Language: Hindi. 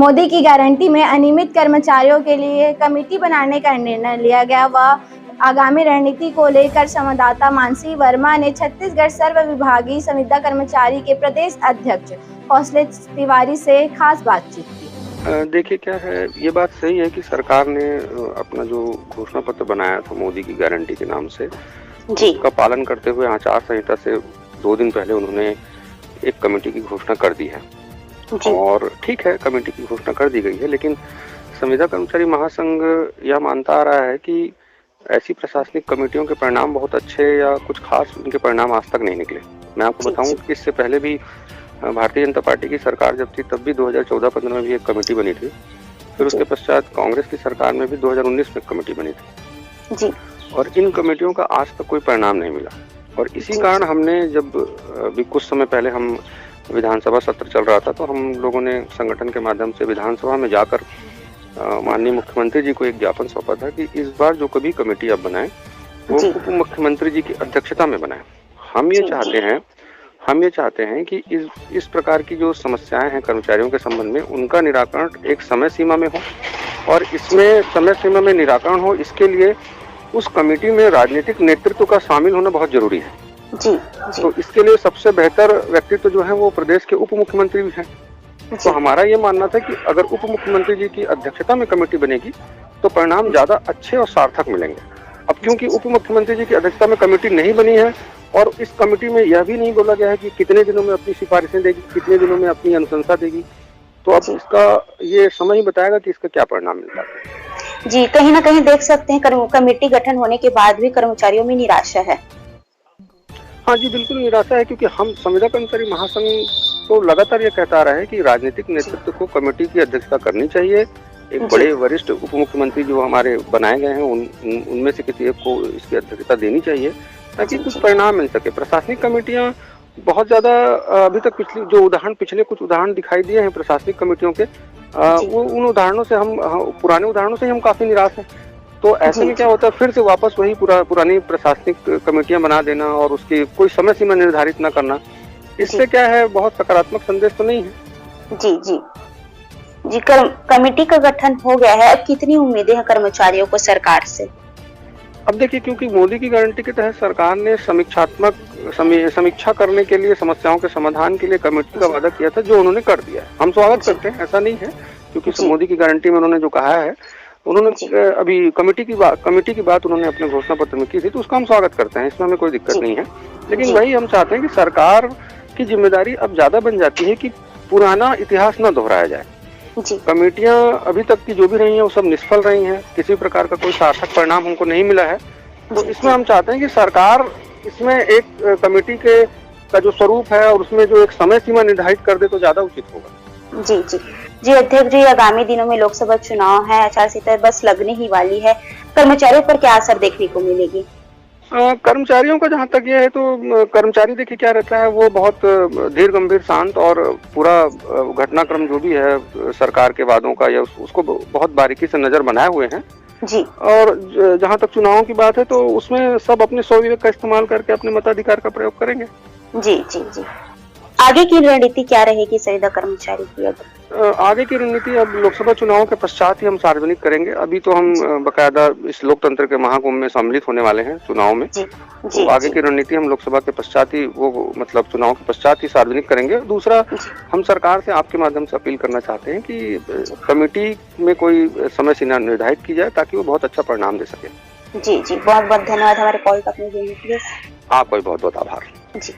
मोदी की गारंटी में अनियमित कर्मचारियों के लिए कमेटी बनाने का निर्णय लिया गया व आगामी रणनीति को लेकर संवाददाता मानसी वर्मा ने छत्तीसगढ़ सर्व विभागीय संविदा कर्मचारी के प्रदेश अध्यक्ष कौशलेश तिवारी से खास बातचीत की। देखिए क्या है, ये बात सही है कि सरकार ने अपना जो घोषणा पत्र बनाया था मोदी की गारंटी के नाम से, उसका पालन करते हुए आचार संहिता से 2 दिन पहले उन्होंने एक कमेटी की घोषणा कर दी है। और ठीक है, कमेटी की घोषणा कर दी गई है, लेकिन संविदा कर्मचारी महासंघ यह मानता आ रहा है कि ऐसी प्रशासनिक कमेटियों के परिणाम बहुत अच्छे या कुछ खास उनके परिणाम आज तक नहीं निकले। मैं आपको बताऊं कि इससे पहले भी भारतीय जनता पार्टी की सरकार जब थी तब भी 2014-15 में भी एक कमेटी बनी थी। फिर उसके पश्चात कांग्रेस की सरकार में भी 2019 में कमेटी बनी थी और इन कमेटियों का आज तक कोई परिणाम नहीं मिला। और इसी कारण हमने जब अभी कुछ समय पहले हम विधानसभा सत्र चल रहा था तो हम लोगों ने संगठन के माध्यम से विधानसभा में जाकर माननीय मुख्यमंत्री जी को एक ज्ञापन सौंपा था कि इस बार जो कभी कमेटी आप बनाएं वो उप मुख्यमंत्री जी की अध्यक्षता में बनाएं। हम ये चाहते हैं कि इस प्रकार की जो समस्याएं हैं कर्मचारियों के संबंध में, उनका निराकरण एक समय सीमा में हो और इसमें समय सीमा में निराकरण हो, इसके लिए उस कमेटी में राजनीतिक नेतृत्व का शामिल होना बहुत जरूरी है। तो इसके लिए सबसे बेहतर व्यक्तित्व जो है वो प्रदेश के उप मुख्यमंत्री भी हैं। तो हमारा ये मानना था कि अगर उप मुख्यमंत्री जी की अध्यक्षता में कमेटी बनेगी तो परिणाम ज्यादा अच्छे और सार्थक मिलेंगे। अब क्योंकि उप मुख्यमंत्री जी की अध्यक्षता में कमेटी नहीं बनी है और इस कमेटी में यह भी नहीं बोला गया है कि कितने दिनों में अपनी सिफारिशें देगी, कितने दिनों में अपनी अनुशंसा देगी, तो अब इसका ये समय ही बताएगा कि इसका क्या परिणाम मिलता है। जी, कहीं ना कहीं देख सकते हैं कमेटी गठन होने के बाद भी कर्मचारियों में निराशा है। हाँ जी, बिल्कुल निराशा है, क्योंकि हम संविदा कर्मचारी महासंघ तो लगातार ये कहता रहा है कि राजनीतिक नेतृत्व को कमेटी की अध्यक्षता करनी चाहिए। एक बड़े वरिष्ठ उप मुख्यमंत्री जो हमारे बनाए गए हैं उनमें से किसी एक को इसकी अध्यक्षता देनी चाहिए ताकि कुछ परिणाम मिल सके। प्रशासनिक कमेटियां बहुत ज्यादा अभी तक पिछले कुछ उदाहरण दिखाई दिए हैं प्रशासनिक कमेटियों के, वो उन उदाहरणों से पुराने उदाहरणों से हम काफी निराश हैं। तो ऐसे में क्या होता है, फिर से वापस वही पुरानी प्रशासनिक कमेटियां बना देना और उसकी कोई समय सीमा निर्धारित न करना, इससे क्या है, बहुत सकारात्मक संदेश तो नहीं है। जी, कमेटी का गठन हो गया है, अब कितनी उम्मीदें हैं कर्मचारियों को सरकार से? अब देखिए, क्योंकि मोदी की गारंटी के तहत सरकार ने समीक्षा करने के लिए, समस्याओं के समाधान के लिए कमेटी का वादा किया था, जो उन्होंने कर दिया है। हम स्वागत करते हैं, ऐसा नहीं है, क्योंकि मोदी की गारंटी में उन्होंने जो कहा है, उन्होंने अभी कमेटी की बात उन्होंने अपने घोषणा पत्र में की थी, तो उसका हम स्वागत करते हैं, इसमें हमें कोई दिक्कत नहीं है। लेकिन वही हम चाहते हैं कि सरकार की जिम्मेदारी अब ज्यादा बन जाती है कि पुराना इतिहास न दोहराया जाए। कमेटियां अभी तक की जो भी रही हैं वो सब निष्फल रही हैं, किसी प्रकार का कोई सार्थक परिणाम हमको नहीं मिला है। तो इसमें हम चाहते हैं कि सरकार इसमें एक कमेटी का जो स्वरूप है और उसमें जो एक समय सीमा निर्धारित कर दे तो ज्यादा उचित होगा। जी अध्यक्ष जी, आगामी दिनों में लोकसभा चुनाव है, आचार संहिता बस लगने ही वाली है, कर्मचारियों पर क्या असर देखने को मिलेगी? कर्मचारियों का जहाँ तक ये है तो कर्मचारी देखिए क्या रहता है, वो बहुत धीर गंभीर शांत और पूरा घटनाक्रम जो भी है सरकार के वादों का या उसको बहुत बारीकी से नजर बनाए हुए हैं। और जहाँ तक चुनावों की बात है तो उसमें सब अपने स्वविवेक का इस्तेमाल करके अपने मताधिकार का प्रयोग करेंगे। जी। आगे की रणनीति क्या रहेगी संविदा कर्मचारी की? आगे की रणनीति अब लोकसभा चुनावों के पश्चात ही हम सार्वजनिक करेंगे। अभी तो हम बकायदा इस लोकतंत्र के महाकुंभ में सम्मिलित होने वाले हैं चुनाव में। तो आगे की रणनीति हम लोकसभा के पश्चात ही मतलब चुनाव के पश्चात ही सार्वजनिक करेंगे। दूसरा, हम सरकार से आपके माध्यम से अपील करना चाहते हैं कि कमेटी में कोई समय सीमा निर्धारित की जाए ताकि वो बहुत अच्छा परिणाम दे सके। जी, बहुत बहुत धन्यवाद हमारे कॉल तक में जुड़ने के लिए। आपका भी बहुत बहुत आभार। जी।